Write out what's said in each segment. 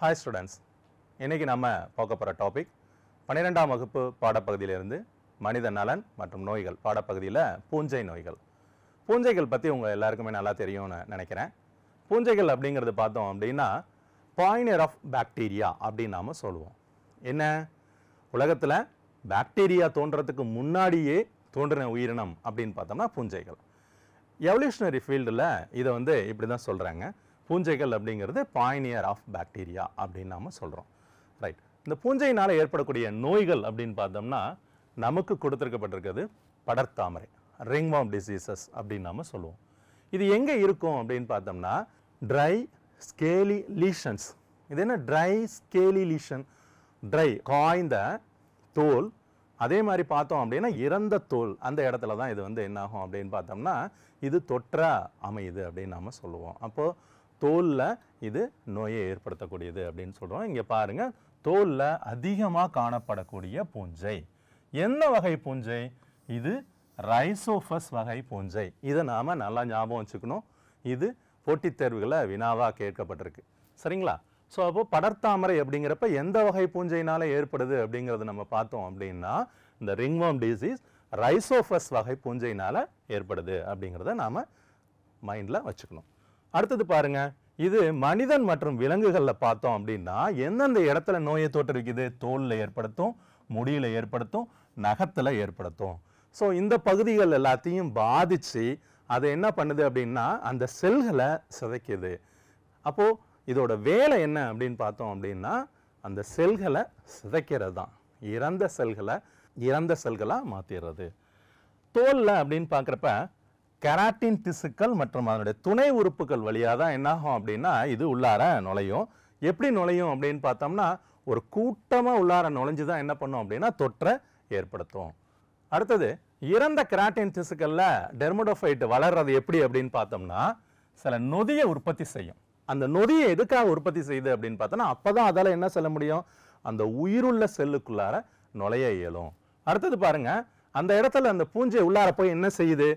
Hi students, இன்னைக்கு நம்ம பார்க்க போற டாபிக் 12ஆம் வகுப்பு பாடப்பகுதியிலிருந்து மனித நலன் மற்றும் நோய்கள் பாடப்பகுதியில் பூஞ்சை நோய்கள். பூஞ்சைகள் பற்றி உங்கள் எல்லாருக்குமே நல்லா தெரியும்னு நினைக்கிறேன். பூஞ்சைகள் அப்படிங்கிறது பார்த்தோம் அப்படின்னா பாயினியர் ஆஃப் பாக்டீரியா அப்படின்னு நாம் சொல்லுவோம். என்ன, உலகத்தில் பாக்டீரியா தோன்றதுக்கு முன்னாடியே தோன்றின உயிரினம் அப்படின்னு பார்த்தோம்னா பூஞ்சைகள். எவல்யூஷனரி ஃபீல்டில் இதை இப்படி தான் சொல்கிறாங்க. பூஞ்சைகள் அப்படிங்கிறது பாயினியர் ஆஃப் பாக்டீரியா அப்படின்னு நாம் சொல்கிறோம். ரைட், இந்த பூஞ்சையினால் ஏற்படக்கூடிய நோய்கள் அப்படின்னு பார்த்தோம்னா நமக்கு கொடுத்துருக்கப்பட்டிருக்கிறது படர்தாமரை, ரிங்வார்ம் டிசீசஸ் அப்படின்னு நாம் சொல்லுவோம். இது எங்கே இருக்கும் அப்படின்னு பார்த்தோம்னா ட்ரை ஸ்கேலி லீஷன்ஸ். இது என்ன ட்ரை ஸ்கேலி லீஷன்? ட்ரை காய்ந்த தோல், அதே மாதிரி பார்த்தோம் அப்படின்னா இறந்த தோல், அந்த இடத்துல தான் இது என்ன ஆகும் அப்படின்னு பார்த்தோம்னா இது தொற்றா அமையுது அப்படின்னு நாம் சொல்லுவோம். அப்போது தோலில் இது நோயை ஏற்படுத்தக்கூடியது அப்படின்னு சொல்கிறோம். இங்கே பாருங்கள், தோலில் அதிகமாக காணப்படக்கூடிய பூஞ்சை என்ன வகை பூஞ்சை? இது ரைசோஃபஸ் வகை பூஞ்சை. இதை நாம் நல்லா ஞாபகம் வச்சுக்கணும். இது போட்டித் தேர்வுகளை வினாவாக கேட்கப்பட்டிருக்கு. சரிங்களா? ஸோ அப்போது படர்தாமரை அப்படிங்கிறப்ப எந்த வகை பூஞ்சையினால் ஏற்படுது அப்படிங்கிறது நம்ம பார்த்தோம் அப்படின்னா இந்த ரிங்வார்ம் டிசீஸ் ரைசோஃபஸ் வகை பூஞ்சையினால் ஏற்படுது அப்படிங்கிறத நாம் மைண்டில் வச்சுக்கணும். அடுத்தது பாருங்க, இது மனிதன் மற்றும் விலங்குகளில் பார்த்தோம் அப்படின்னா எந்தெந்த இடத்துல நோயை தோற்றுவிக்குது? தோலில் ஏற்படுத்தும், முடியில் ஏற்படுத்தும், நகத்தில் ஏற்படுத்தும். ஸோ இந்த பகுதிகள் எல்லாத்தையும் பாதித்து அதை என்ன பண்ணுது அப்படின்னா அந்த செல்களை சிதைக்குது. அப்போது இதோட வேலை என்ன அப்படின்னு பார்த்தோம் அப்படின்னா அந்த செல்களை சிதைக்கிறது தான், இறந்த செல்களாக மாற்றிடுறது. தோலில் அப்படின்னு பார்க்குறப்ப கெராட்டின் திசுக்கள் மற்றும் அதனுடைய துணை உறுப்புகள் வழியாக தான் என்னாகும் அப்படின்னா இது உள்ளார நுழையும். எப்படி நுழையும் அப்படின்னு பார்த்தோம்னா ஒரு கூட்டமாக உள்ளார நுழைஞ்சு தான் என்ன பண்ணும் அப்படின்னா தொற்றை ஏற்படுத்தும். அடுத்தது இறந்த கெராட்டின் திசுக்களில் டெர்மடோஃபைட் வளர்றது எப்படி அப்படின்னு பார்த்தோம்னா சில நொதியை உற்பத்தி செய்யும். அந்த நொதியை எதுக்காக உற்பத்தி செய்யுது அப்படின்னு பார்த்தோம்னா அப்போ தான் அதால் என்ன செய்ய முடியும், அந்த உயிருள்ள செல்லுக்குள்ளார நுழைய இயலும். அடுத்தது பாருங்க, அந்த இடத்துல அந்த பூஞ்சை உள்ளார போய் என்ன செய்யுது,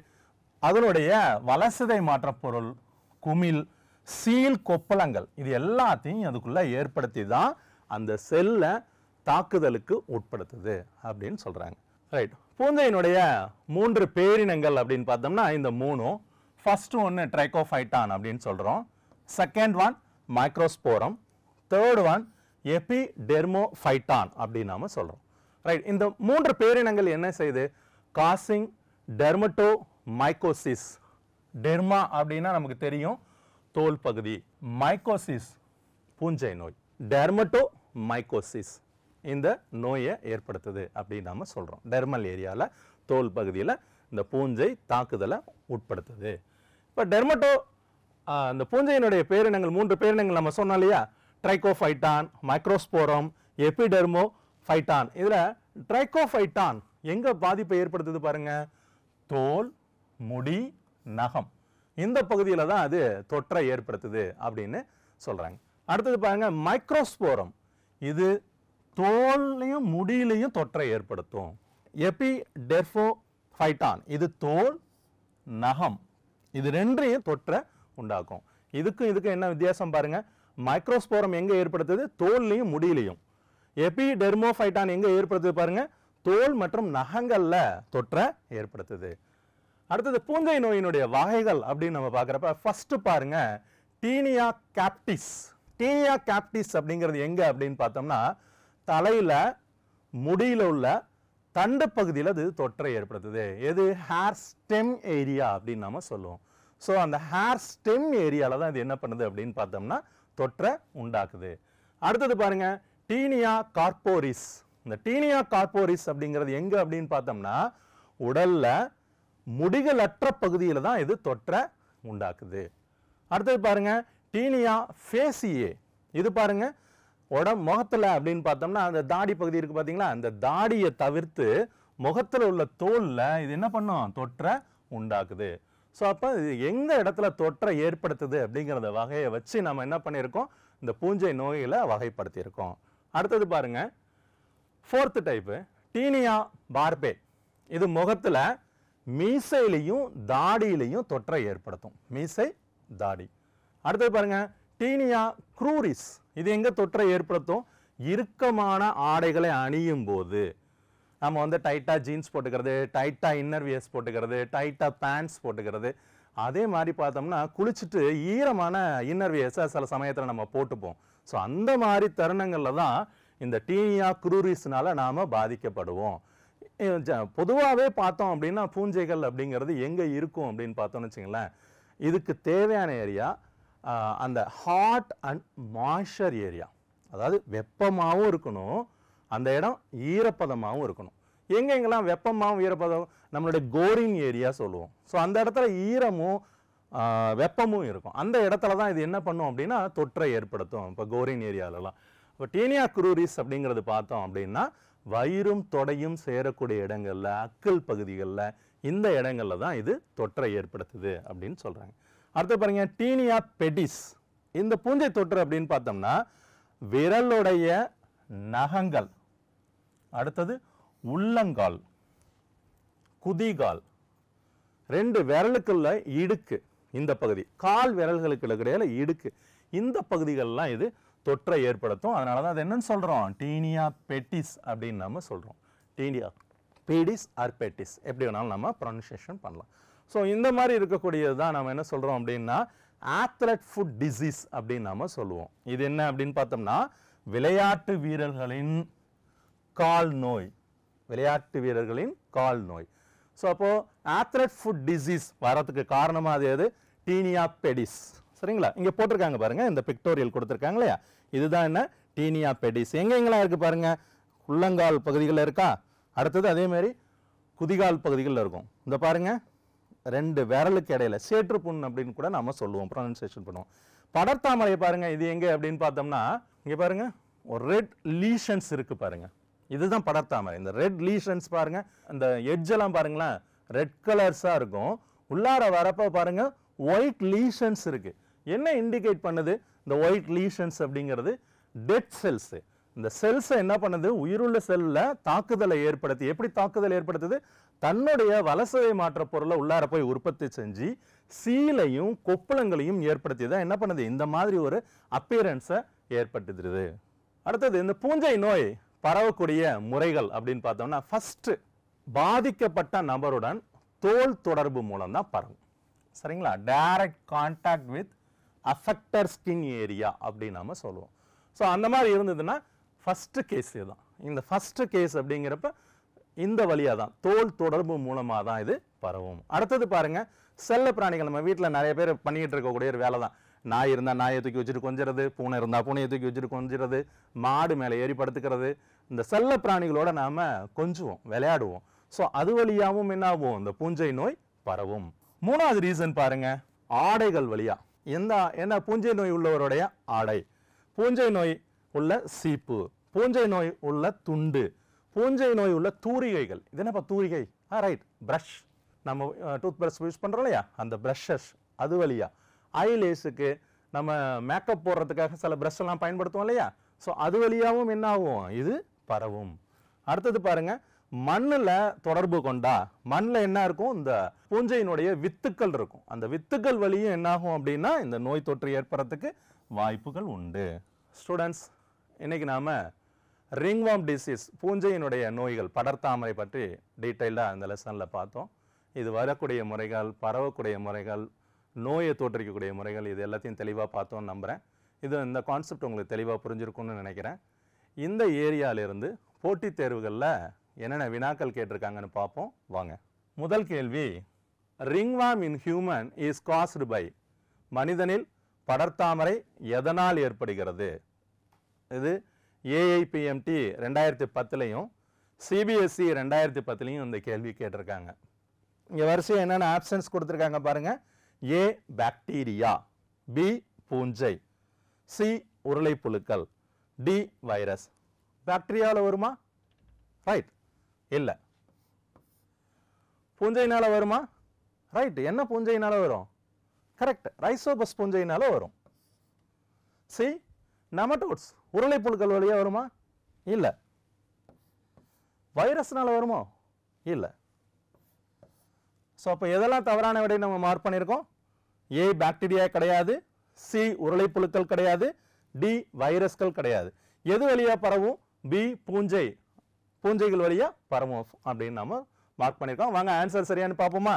அதனுடைய வளர்சிதை மாற்ற பொருள், குமிழ், சீல், கொப்பளங்கள் இது எல்லாத்தையும் அதுக்குள்ள ஏற்படுத்தி தான் அந்த செல்லை தாக்குதலுக்கு உட்படுத்துது அப்படின்னு சொல்றாங்க. ரைட், பூஞ்சையினுடைய 3 பேரினங்கள் அப்படின்னு பார்த்தோம்னா இந்த 3. ஃபர்ஸ்ட் ஒன்று ட்ரைகோஃபைட்டான் அப்படின்னு சொல்றோம், second one Microsporum, third one எபிடெர்மோஃபைட்டான் அப்படின்னு நாம சொல்றோம். ரைட், இந்த 3 பேரினங்கள் என்ன செய்யுது? Causing டெர்மட்டோ mycosis. டெர்மா அப்படின்னா நமக்கு தெரியும் தோல் பகுதி, மைக்கோசிஸ் பூஞ்சை நோய், டெர்மட்டோ மைக்கோசிஸ் இந்த நோயை ஏற்படுத்துது அப்படின்னு நாம சொல்றோம். டெர்மல் ஏரியாவில் தோல் பகுதியில் இந்த பூஞ்சை தாக்குதலை உட்படுத்துது. இப்போ டெர்மட்டோ இந்த பூஞ்சையினுடைய பேரினங்கள் 3 பேரினங்கள் நம்ம சொன்னோம் இல்லையா, ட்ரைகோஃபைட்டான், மைக்ரோஸ்போரம், எபிடெர்மோஃபைட்டான். இதில் ட்ரைகோஃபைட்டான் எங்கே பாதிப்பை ஏற்படுத்துது பாருங்க, தோல், முடி, நகம் இந்த பகுதியில் தான் அது தொற்றை ஏற்படுத்துது அப்படின்னு சொல்றாங்க. அடுத்தது பாருங்க மைக்ரோஸ்போரம், இது தோல்லையும் முடியிலையும் தொற்றை ஏற்படுத்தும். எபிடெர்மோஃபைட்டான் இது தோல், நகம் இது ரெண்டையும் தொற்றை உண்டாக்கும். இதுக்கும் என்ன வித்தியாசம் பாருங்க, மைக்ரோஸ்போரம் எங்க ஏற்படுத்துது? தோல்லையும் முடியிலையும். எபிடெர்மோஃபைட்டான் எங்க ஏற்படுத்துது பாருங்க, தோல் மற்றும் நகங்கள்ல தொற்றை ஏற்படுத்துது. அடுத்தது பூஞ்சை நோயினுடைய வகைகள் அப்படின்னு நம்ம பார்க்குறப்ப ஃபர்ஸ்ட் பாருங்க டீனியா கேப்டிஸ். டீனியா கேப்டிஸ் அப்படிங்கிறது எங்க அப்படின்னு பார்த்தோம்னா தலையில முடியில உள்ள தண்டு பகுதியில் அது தொற்றை ஏற்படுத்துது. எது? ஹேர் ஸ்டெம் ஏரியா அப்படின்னு நம்ம சொல்லுவோம். ஸோ அந்த ஹேர் ஸ்டெம் ஏரியாவில் தான் இது என்ன பண்ணுது அப்படின்னு பார்த்தோம்னா தொற்றை உண்டாக்குது. அடுத்தது பாருங்க டீனியா கார்போரிஸ். இந்த டீனியா கார்போரிஸ் அப்படிங்கிறது எங்க அப்படின்னு பார்த்தோம்னா உடல்ல முடிகளற்ற பகுதியில் தான் இது தொற்றை உண்டாக்குது. அடுத்தது பாருங்க டீனியா ஃபேசியே. இது பாருங்க முகத்தில் அப்படின்னு பார்த்தோம்னா அந்த தாடி பகுதி இருக்கு பார்த்தீங்களா, அந்த தாடியை தவிர்த்து முகத்தில் உள்ள தோலில் இது என்ன பண்ணும், தொற்றை உண்டாக்குது. ஸோ அப்போ இது எந்த இடத்துல தொற்றை ஏற்படுத்துது அப்படிங்கிறத வகையை வச்சு நம்ம என்ன பண்ணியிருக்கோம், இந்த பூஞ்சை நோய்களை வகைப்படுத்தியிருக்கோம். அடுத்தது பாருங்க ஃபோர்த் டைப்பு டீனியா பார்பே. இது முகத்தில் மீசையிலையும் தாடியிலையும் தொற்றை ஏற்படுத்தும். மீசை, தாடி. அடுத்தது பாருங்க டீனியா க்ரூரிஸ் இது எங்க தொற்றை ஏற்படுத்தும்? இறுக்கமான ஆடைகளை அணியும் போது. நம்ம வந்து டைட்டா ஜீன்ஸ் போட்டுக்கிறது, டைட்டா இன்னர் வியர்ஸ் போட்டுக்கிறது, டைட்டா பேண்ட்ஸ் போட்டுக்கிறது. அதே மாதிரி பார்த்தோம்னா குளிச்சுட்டு ஈரமான இன்னர் வியர்ஸை சில சமயத்தில் நம்ம போட்டுப்போம். ஸோ அந்த மாதிரி தருணங்கள்ல தான் இந்த டீனியா க்ரூரிஸ்னால நாம பாதிக்கப்படுவோம். பொதுவாகவே பார்த்தோம் அப்படின்னா பூஞ்சைகள் அப்படிங்கிறது எங்க இருக்கும் அப்படின்னு பார்த்தோம்னு வச்சுங்களேன், இதுக்கு தேவையான ஏரியா அந்த ஹாட் அண்ட் மாய்ஸ்சர் ஏரியா. அதாவது வெப்பமாகவும் இருக்கணும், அந்த இடம் ஈரப்பதமாகவும் இருக்கணும். எங்கெங்கெல்லாம் வெப்பமாகவும் ஈரப்பதம், நம்மளுடைய கோரின் ஏரியா சொல்லுவோம். ஸோ அந்த இடத்துல ஈரமும் வெப்பமும் இருக்கும். அந்த இடத்துல தான் இது என்ன பண்ணும் அப்படின்னா தொற்றை ஏற்படுத்தும். இப்போ கோரின் ஏரியாலலாம். இப்போ டீனியா க்ரூரிஸ் அப்படிங்கிறது பார்த்தோம் அப்படின்னா வயிறும் தொடையும் சேரக்கூடிய இடங்கள்ல, அக்கல் பகுதிகளில், இந்த இடங்கள்ல தான் இது தொற்றை ஏற்படுத்துது அப்படின்னு சொல்றாங்க. அடுத்து பாருங்க டீனியா பெடிஸ். இந்த பூஞ்சை தொற்று அப்படின்னு பார்த்தோம்னா விரலுடைய நகங்கள், அடுத்தது உள்ளங்கால், குதிகால், 2 விரலுக்குள்ள இடுக்கு, இந்த பகுதி கால் விரல்களுக்கு இடையில இடுக்கு, இந்த பகுதிகளெல்லாம் இது தொற்றை ஏற்படுத்தும். அதனால தான் அது என்னன்னு சொல்றோம்? டீனியா பெட்டிஸ் அப்படின்னு நம்ம சொல்றோம். டீனியா பெடிஸ் ஆர் பெட்டிஸ் எப்படி வேணாலும் நம்ம ப்ரொனன்சியேஷன் பண்ணலாம். ஸோ இந்த மாதிரி இருக்கக்கூடியது தான் நம்ம என்ன சொல்றோம் அப்படின்னா ஆத்லெட் ஃபுட் டிசீஸ் அப்படின்னு நாம சொல்லுவோம். இது என்ன அப்படின்னு பார்த்தோம்னா விளையாட்டு வீரர்களின் கால் நோய். விளையாட்டு வீரர்களின் கால் நோய். ஸோ அப்போ ஆத்லெட் ஃபுட் டிசீஸ் வரதுக்கு காரணமாக அது எது? டீனியா பெடிஸ். சரிங்களா? இங்கே போட்டிருக்காங்க பாருங்க, இந்த பிக்டோரியல் கொடுத்துருக்காங்க இல்லையா, இதுதான் என்ன? டீனியா பெடிஸ். எங்கெங்கெல்லாம் இருக்கு பாருங்க, உள்ளங்கால் பகுதிகளில் இருக்கா, அடுத்தது அதே மாதிரி குதிகால் பகுதிகளில் இருக்கும். இந்த பாருங்க 2 விரலுக்கு இடையில சேற்று புண் அப்படின்னு கூட நம்ம சொல்லுவோம், ப்ரொனன்சியேஷன் பண்ணுவோம். படர்தாமரை பாருங்க, இது எங்க அப்படின்னு பார்த்தோம்னா இங்க பாருங்க ஒரு ரெட் லீஷன்ஸ் இருக்கு பாருங்க, இதுதான் படர்தாமரை. இந்த ரெட் லீஷன்ஸ் பாருங்க, இந்த எட்ஜ் எல்லாம் பாருங்களேன் ரெட் கலர்ஸா இருக்கும், உள்ளார வரப்ப பாருங்க ஒயிட் லீஷன்ஸ் இருக்கு. என்ன இண்டிகேட் பண்ணுது இந்த ஒயிட் லீஷன்ஸ் அப்படிங்கிறது? Dead cells. இந்த செல்ஸ் என்ன பண்ணுது? உயிருள்ள செல்ல தாக்குதலை ஏற்படுத்தி, எப்படி தாக்குதல் ஏற்படுத்துது? தன்னுடைய வலசதை மாற்ற பொருளை உள்ளார போய் உற்பத்தி செஞ்சு சீலையும் கொப்பளங்களையும் ஏற்படுத்தி தான் என்ன பண்ணுது? இந்த மாதிரி ஒரு அப்பியரன்ஸை ஏற்படுத்துது. அடுத்தது இந்த பூஞ்சை நோய் பரவக்கூடிய முறைகள் அப்படின்னு பார்த்தோம்னா ஃபர்ஸ்ட் பாதிக்கப்பட்ட நபருடன் தோல் தொடர்பு மூலம் தான் பரவும். சரிங்களா? Direct contact with affected skin area அப்படின்னு நாம சொல்லுவோம். ஸோ அந்த மாதிரி இருந்ததுன்னா ஃபர்ஸ்ட் கேஸ் தான். இந்த ஃபர்ஸ்ட் கேஸ் அப்படிங்கிறப்ப இந்த வழியா தான் தோல் தொடர்பு மூலமாக தான் இது பரவும். அடுத்தது பாருங்க செல்ல பிராணிகள், நம்ம வீட்டில் நிறைய பேர் பண்ணிக்கிட்டு இருக்கக்கூடிய ஒரு வேலை தான். நாய் இருந்தால் நாயை தூக்கி வச்சுட்டு கொஞ்சிறது, பூனை இருந்தால் பூனையை தூக்கி வச்சுட்டு கொஞ்சிறது, மாடு மேலே ஏறி படுத்துக்கிறது, இந்த செல்ல பிராணிகளோட நாம கொஞ்சுவோம், விளையாடுவோம். ஸோ அது வழியாகவும் என்ன ஆகும்? இந்த பூஞ்சை நோய் பரவும். 3வது ரீசன் பாருங்க, ஆடைகள் வழியா. என்ன பூஞ்சை நோய் உள்ளவருடைய ஆடை, பூஞ்சை நோய் உள்ள சீப்பு, பூஞ்சை நோய் உள்ள துண்டு, பூஞ்சை நோய் உள்ள தூரிகைகள். இது என்னப்பா தூரிகை? ரைட், பிரஷ், நம்ம டூத் பிரஷ் யூஸ் பண்றோம் இல்லையா, அந்த பிரஷஸ் அது வழியா. ஐலேஸுக்கு நம்ம மேக்கப் போடுறதுக்காக சில பிரஷ் எல்லாம் பயன்படுத்துவோம் இல்லையா, ஸோ அது வழியாகவும் என்ன ஆகும்? இது பரவும். அடுத்தது பாருங்க மண்ணில் தொடர்பு கொண்டா, மண்ணில் என்ன இருக்கும்? இந்த பூஞ்சையினுடைய வித்துக்கள் இருக்கும், அந்த வித்துக்கள் வழியும் என்ன ஆகும் அப்படின்னா இந்த நோய் தொற்று ஏற்படுறதுக்கு வாய்ப்புகள் உண்டு. ஸ்டூடெண்ட்ஸ், இன்னைக்கு நாம ரிங்வார்ம் டிசீஸ், பூஞ்சையினுடைய நோய்கள், படர்தாமரை பற்றி டீட்டெயிலாக அந்த லெசனில் பார்த்தோம். இது வரக்கூடிய முறைகள், பரவக்கூடிய முறைகள், நோயை தோற்றுவிக்கக்கூடிய முறைகள், இது எல்லாத்தையும் தெளிவாக பார்த்தோன்னு நம்புகிறேன். இந்த கான்செப்ட் உங்களுக்கு தெளிவாக புரிஞ்சிருக்கும்னு நினைக்கிறேன். இந்த ஏரியாவிலிருந்து போட்டித் தேர்வுகளில் என்னென்ன வினாக்கள் கேட்டிருக்காங்கன்னு பார்ப்போம் வாங்க. முதல் கேள்வி, ringworm in human is caused by, மனிதனில் படர்தாமரை எதனால் ஏற்படுகிறது? இது AIPMT 2010லையும் CBSE 2010லையும் இந்த கேள்வி கேட்டிருக்காங்க. இங்க வரிசையா என்னென்ன ஆப்ஷன்ஸ் கொடுத்துருக்காங்க பாருங்க. A பாக்டீரியா, B பூஞ்சை, C உருளை புழுக்கள், D வைரஸ். பாக்டீரியாவில் வருமா? ரைட், இல்லை. பூஞ்சையினால வருமா? ரைட். என்ன பூஞ்சையினால வரும்? கரெக்ட், ரைசோபஸ் பூஞ்சையினால வரும். சி நெமட்டோட்ஸ், உருளை புழுக்கள் வழியா வருமா? இல்லை. வைரஸ்னால வருமோ? இல்லை. ஸோ அப்போ எதெல்லாம் தவறான விடை நம்ம மார்க் பண்ணியிருக்கோம்? A பாக்டீரியா கிடையாது, சி உருளைப்புழுக்கள் கிடையாது, டி வைரஸ்கள் கிடையாது. எது வழியா பரவும்? பி பூஞ்சைகள் வழியா பரவும் அப்படின்னு நாம மார்க் பண்ணிருக்கோம். வாங்க ஆன்சர் சரியானு பார்ப்போமா?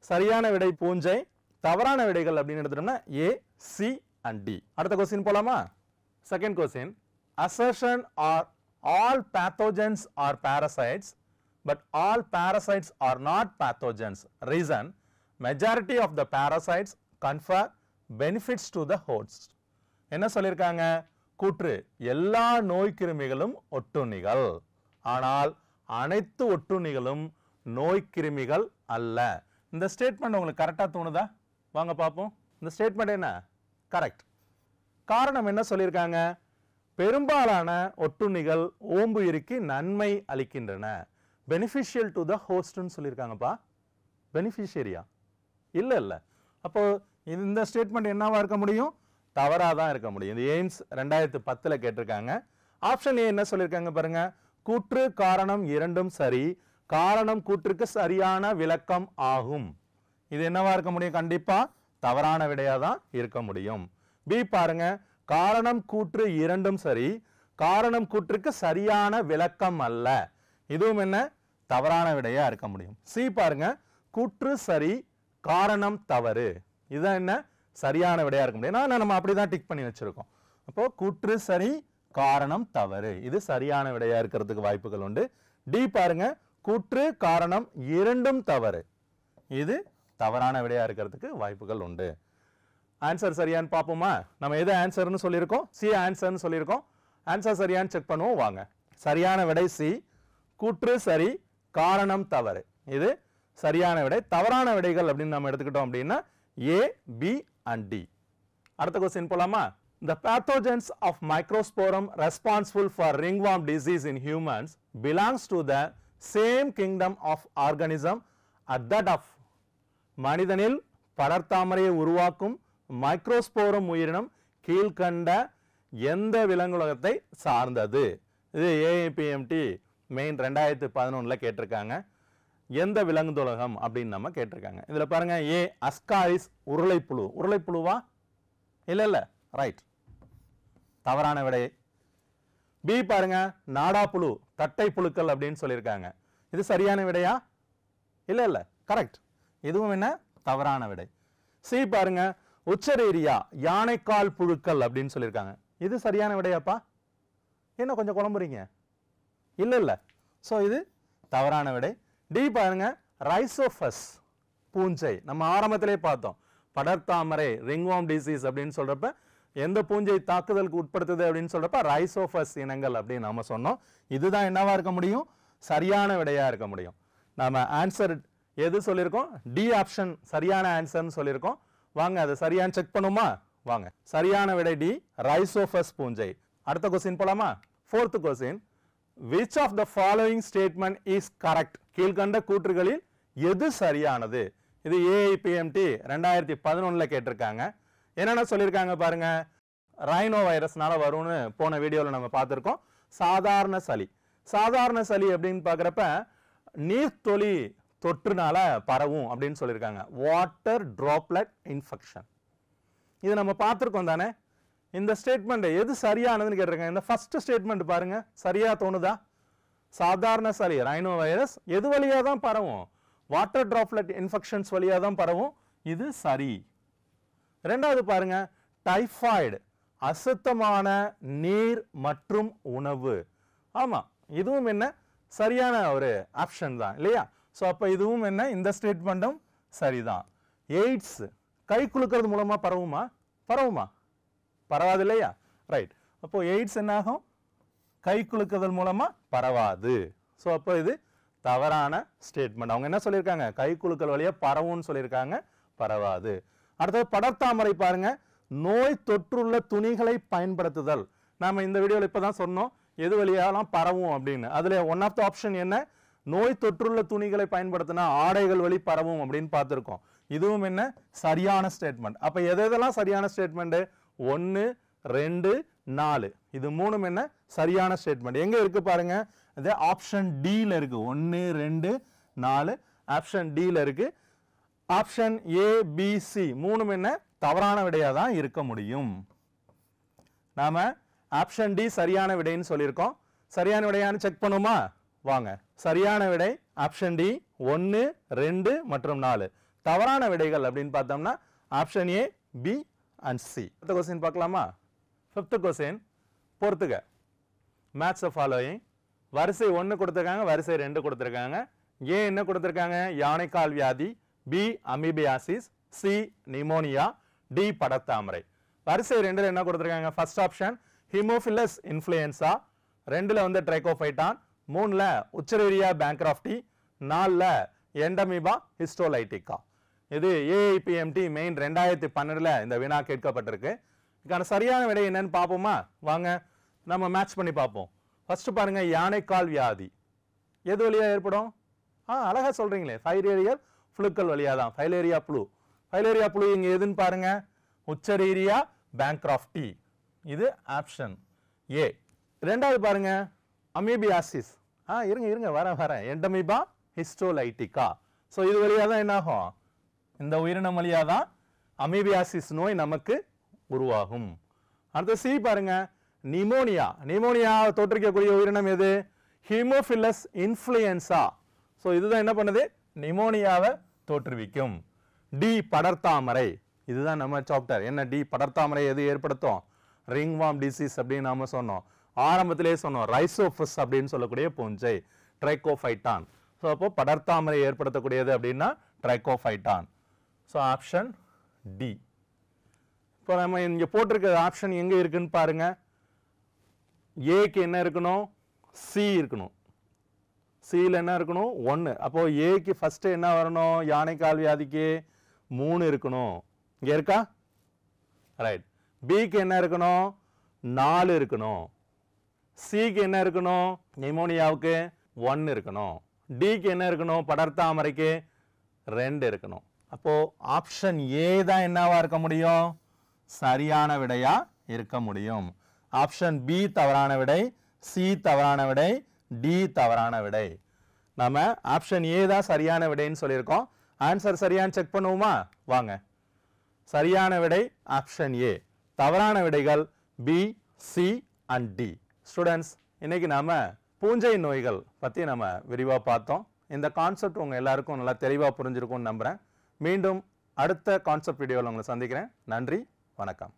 சரியான விடை பூஞ்சை, தவறான விடைகள் அப்படின்னு எடுத்துட்டோம்னா ஏ, சி அண்ட் டி. அடுத்த क्वेश्चन போலாமா? Second question, assertion are all pathogens are parasites but all parasites are not pathogens. Reason, majority of the parasites confer benefits to the host. என்ன சொல்லிருக்காங்க? கூற்று, எல்லா நோய் கிருமிகளும் ஒட்டுண்ணிகள், ஆனால் அனைத்து ஒட்டுண்ணிகளும் நோய் கிருமிகள் அல்ல. இந்த ஸ்டேட்மெண்ட் உங்களுக்கு கரெக்டா தோணுதா? வாங்க பார்ப்போம். இந்த ஸ்டேட்மெண்ட் என்ன? கரெக்ட். காரணம் என்ன சொல்லியிருக்காங்க? பெரும்பாலான ஒட்டுண்ணிகள் ஓம்புயிருக்கு நன்மை அளிக்கின்றன. பெனிஃபிஷியல் டு த ஹோஸ்ட்னு சொல்லியிருக்காங்கப்பா. பெனிஃபிஷியரியா? இல்ல. அப்போ இந்த ஸ்டேட்மெண்ட் என்னவா இருக்க முடியும்? தவறா தான் இருக்க முடியும். இது எய்ம்ஸ் 2010 கேட்டிருக்காங்க. ஆப்ஷன் ஏ என்ன சொல்லியிருக்காங்க பாருங்க, கூற்று காரணம் இரண்டும் சரி, காரணம் கூற்றுக்கு சரியான விளக்கம் ஆகும். இது என்னவா இருக்க முடியும்? கண்டிப்பா தவறான விடையா தான் இருக்க முடியும். பி பாருங்க, காரணம் கூற்று இரண்டும் சரி, காரணம் கூற்றுக்கு சரியான விளக்கம் அல்ல. இதுவும் என்ன? தவறான விடையா இருக்க முடியும். சி பாருங்க, கூற்று சரி, காரணம் தவறு. இதுதான் என்ன? சரியான விடையா இருக்க முடியும். நம்ம அப்படிதான் டிக் பண்ணி வச்சிருக்கோம். அப்போ கூற்று சரி, காரணம் தவறு, இது சரியான விடையா இருக்கிறதுக்கு வாய்ப்புகள் உண்டு. டி பாருங்க, கூற்று காரணம் இரண்டும் தவறு, இது தவறான விடையா இருக்கிறதுக்கு வாய்ப்புகள் உண்டு. ஆன்சர் சரியான்னு பார்ப்போமா? நம்ம எது ஆன்சர்னு சொல்லியிருக்கோம்? சி ஆன்சர்னு சொல்லியிருக்கோம். ஆன்சர் சரியான்னு செக் பண்ணுவோம் வாங்க. சரியான விடை சி, கூற்று சரி, காரணம் தவறு, இது சரியான விடை. தவறான விடைகள் அப்படின்னு நம்ம எடுத்துக்கிட்டோம் அப்படின்னா ஏ, பி அண்ட் டி. அடுத்த क्वेश्चन போலாமா? The pathogens of Microsporum responsible for ringworm disease in humans belongs to the same kingdom of organism as that of மனிதனில் படர்தாமரையை உருவாக்கும் மைக்ரோஸ்போரம் உயிரினம் கீழ்கண்ட எந்த விலங்குலகத்தை சார்ந்தது? இது ஏஐபிஎம்டி மெயின் 2011 கேட்டிருக்காங்க. எந்த விலங்குலகம் அப்படின்னு நம்ம கேட்டிருக்காங்க. இதுல பாருங்க, ஏ அஸ்காரிஸ் உருளைப்புழு. உருளைப்புழுவா? இல்ல, ரைட், தவறான விடை. பி பாருங்க, நாடாப்புழு, தட்டை புழுக்கள் அப்படின்னு சொல்லியிருக்காங்க. இது சரியான விடையா? இல்ல, கரெக்ட். இதுவும் என்ன? தவறான விடை. சி பாருங்க, உச்சரேரியா, யானைக்கால் புழுக்கள் அப்படின்னு சொல்லியிருக்காங்க. இது சரியான விடையாப்பா? என்ன கொஞ்சம் குழம்புறீங்க? இல்ல, சோ இது தவறான விடை. டி பாருங்க, ரைசோபஸ் பூஞ்சை. நம்ம ஆரம்பத்திலே பார்த்தோம், படர்தாமரை ரிங்வார்ம் டிசீஸ் அப்படின்னு சொல்றப்ப எந்த பூஞ்சை தாக்குதலுக்கு உட்படுத்துது அப்படின்னு சொல்றப்ப ரைசோபஸ் இனங்கள் அப்படின்னு நாம சொன்னோம். இதுதான் என்னவா இருக்க முடியும்? சரியான விடையா இருக்க முடியும். நாம ஆன்சர் எது சொல்லியிருக்கோம்? டி ஆப்ஷன் சரியான ஆன்சர்னு சொல்லியிருக்கோம். வாங்க அதை சரியான்னு செக் பண்ணுமா? வாங்க. சரியான விடை டி, ரைசோபஸ் பூஞ்சை. அடுத்த क्वेश्चन போலாமா? fourth question, which of the following statement is correct? கீழ்கண்ட கூற்றுகளில் எது சரியானது? இது ஏஐபிஎம்டி 2011 கேட்டிருக்காங்க. என்னென்ன சொல்லியிருக்காங்க பாருங்க, ரைனோ வைரஸ்னால வரும்னு போன வீடியோவில் நம்ம பார்த்துருக்கோம். சாதாரண சளி. சாதாரண சளி அப்படின்னு பார்க்குறப்ப நீர்த்தொலி தொற்றுனால பரவும் அப்படின்னு சொல்லியிருக்காங்க. Water droplet infection. இது நம்ம பார்த்துருக்கோம் தானே? இந்த ஸ்டேட்மெண்ட் எது சரியானதுன்னு கேட்டிருக்காங்க. இந்த ஃபர்ஸ்ட் ஸ்டேட்மெண்ட் பாருங்க, சரியா தோணுதா? சாதாரண சளி ரைனோ வைரஸ் எது வழியா தான் பரவும்? வாட்டர் டிராப்லெட் இன்ஃபெக்ஷன்ஸ் வழியா தான் பரவும், இது சரி. ரெண்டாவது பாருங்க, டைபாய்டு அசுத்தமான நீர் மற்றும் உணவு. ஆமா, இதுவும் என்ன? சரியான ஒரு ஆப்ஷன் தான் இல்லையா? சோ அப்ப இதுவும் என்ன? இந்த ஸ்டேட்மெண்ட்டும் சரிதான். எய்ட்ஸ் கை குலுக்கிறது மூலமா பரவுமா? பரவாது இல்லையா? ரைட். அப்போ எய்ட்ஸ் என்ன ஆகும்? கை குலுக்குதல் மூலமா பரவாது. சோ அப்போ இது தவறான ஸ்டேட்மெண்ட். அவங்க என்ன சொல்லியிருக்காங்க? கை குலுக்கல் வழியா பரவும்னு சொல்லியிருக்காங்க, பரவாது. அடுத்தது படர்தாமரை பாருங்க, நோய் தொற்றுள்ள துணிகளை பயன்படுத்துதல். நாம இந்த வீடியோல இப்பதான் சொன்னோம் எது வழியாலாம் பரவும் அப்படின்னு. அதுல ஒன் ஆஃப் த ஆப்ஷன் என்ன? நோய் தொற்றுள்ள துணிகளை பயன்படுத்தினா ஆடைகள் வழி பரவும் அப்படின்னு பார்த்திருக்கோம். இதுவும் என்ன? சரியான ஸ்டேட்மெண்ட். அப்ப எதெல்லாம் சரியான ஸ்டேட்மெண்ட்? 1, 2, 4 இது மூணும் என்ன? சரியான ஸ்டேட்மெண்ட். எங்க இருக்கு பாருங்க, ஆப்ஷன் டி ல இருக்கு. 1, 2, 4 ஆப்ஷன் டி ல இருக்கு. ஆப்ஷன் ஏ பி சி மூணும் என்ன தவறான விடையா தான் இருக்க முடியும். நாம ஆப்ஷன் டி சரியான விடைன்னு சொல்லியிருக்கோம். சரியான விடையான்னு செக் பண்ணுமா வாங்க. சரியான விடை ஆப்ஷன் டி 1 2 மற்றும் 4. தவறான விடைகள் அப்படின்னு பார்த்தோம்னா option A B and C. அடுத்த क्वेश्चन பார்க்கலாமா? 5th क्वेश्चन பொறுத்துக. Match the following. வரிசை 1 கொடுத்திருக்காங்க, வரிசை 2 கொடுத்திருக்காங்க. ஏ என்ன கொடுத்திருக்காங்க? யானைக்கால் வியாதி, பி அமீபியாசிஸ், சி நிமோனியா, டி படர்தாமரை. வரிசை 2ல என்ன கொடுத்திருக்காங்க? ஃபர்ஸ்ட் ஆப்ஷன் ஹீமோஃபிலஸ் இன்ஃப்ளூயன்சா, 2ல வந்து ட்ரைகோஃபைட்டான், 3ல உச்சரேரியா பேங்க்ராஃப்டி, 4ல எண்டமீபா ஹிஸ்டோலைட்டிகா. இது ஏஐபிஎம்டி மெயின் 2012ல இந்த வினா கேட்கப்பட்டிருக்கு. இதுக்கான சரியான விடை என்னன்னு பார்ப்போமா வாங்க. நம்ம மேட்ச் பண்ணி பார்ப்போம். ஃபர்ஸ்ட் பாருங்க, யானைக்கால் வியாதி எது வழியா ஏற்படும்? அழகா சொல்றீங்களே, ஃபைலேரியல் புழுக்கள் வழியா தான். ஃபைலேரியா புழு. ஃபைலேரியா புழு இங்க எதுன்னு பாருங்க, உச்சரேரியா பேங்க்ராஃப்டி. இது ஆப்ஷன் ஏ. ரெண்டாவது பாருங்க, அமீபியாசிஸ். இருங்க வரேன். எண்டமீபா ஹிஸ்டோலைட்டிகா. ஸோ இது வழியா தான் என்ன ஆகும்? இந்த உயிரினம் வழியா தான் அமீபியாசிஸ் நோய் நமக்கு உருவாகும். அடுத்த சி பாருங்க, நிமோனியா. நிமோனியா தோற்றுவிக்கக்கூடிய உயிரினம் எது? Haemophilus influenza. ஸோ இதுதான் என்ன பண்ணுது? நிமோனியாவை தோற்றுவிக்கும். டி படர்தாமரை. இதுதான் நம்ம சாப்டர். என்ன டி படர்தாமரை எது ஏற்படுத்தும்? ரிங்வார்ம் டிசீஸ் அப்படின்னு நாம சொன்னோம். ஆரம்பத்திலே சொன்னோம், ரைசோபஸ் அப்படின்னு சொல்லக்கூடிய பூஞ்சை, ட்ரைகோஃபைட்டான். ஸோ அப்போ படர்தாமரை ஏற்படுத்தக்கூடியது அப்படின்னா ட்ரைகோஃபைட்டான். So option D. இப்போ நம்ம இங்க போட்டிருக்க ஆப்ஷன் எங்க இருக்குன்னு பாருங்க. ஏக்கு என்ன இருக்கணும்? சி இருக்கணும். சியில் என்ன இருக்கணும்? 1. அப்போ ஏக்கு ஃபர்ஸ்ட் என்ன வரணும்? யானைக்கால் வியாதிக்கு 3 இருக்கணும். இங்க இருக்கா? ரைட். பிக்கு என்ன இருக்கணும்? 4 இருக்கணும். சிக்கு என்ன இருக்கணும்? நிமோனியாவுக்கு 1 இருக்கணும். டிக்கு என்ன இருக்கணும்? படர்தாமரைக்கு 2 இருக்கணும். அப்போ ஆப்ஷன் ஏ தான் என்னவா இருக்க முடியும்? சரியான விடையா இருக்க முடியும். ஆப்ஷன் பி தவறான விடை, சி தவறான விடை, டி தவறான விடை. நாம ஆப்ஷன் ஏ தான் சரியான விடைன்னு சொல்லியிருக்கோம். ஆன்சர் சரியான்னு செக் பண்ணுவோமா வாங்க. சரியான விடை ஆப்ஷன் ஏ. தவறான விடைகள் B, C and D. Students, இன்னைக்கு நாம பூஞ்சை நோய்கள் பத்தி நம்ம விரிவா பார்த்தோம். இந்த கான்செப்ட் உங்க எல்லாருக்கும் நல்லா தெளிவா புரிஞ்சிருக்கும்னு நம்புறேன். மீண்டும் அடுத்த கான்செப்ட் வீடியோவில் உங்களை சந்திக்கிறேன். நன்றி, வணக்கம்.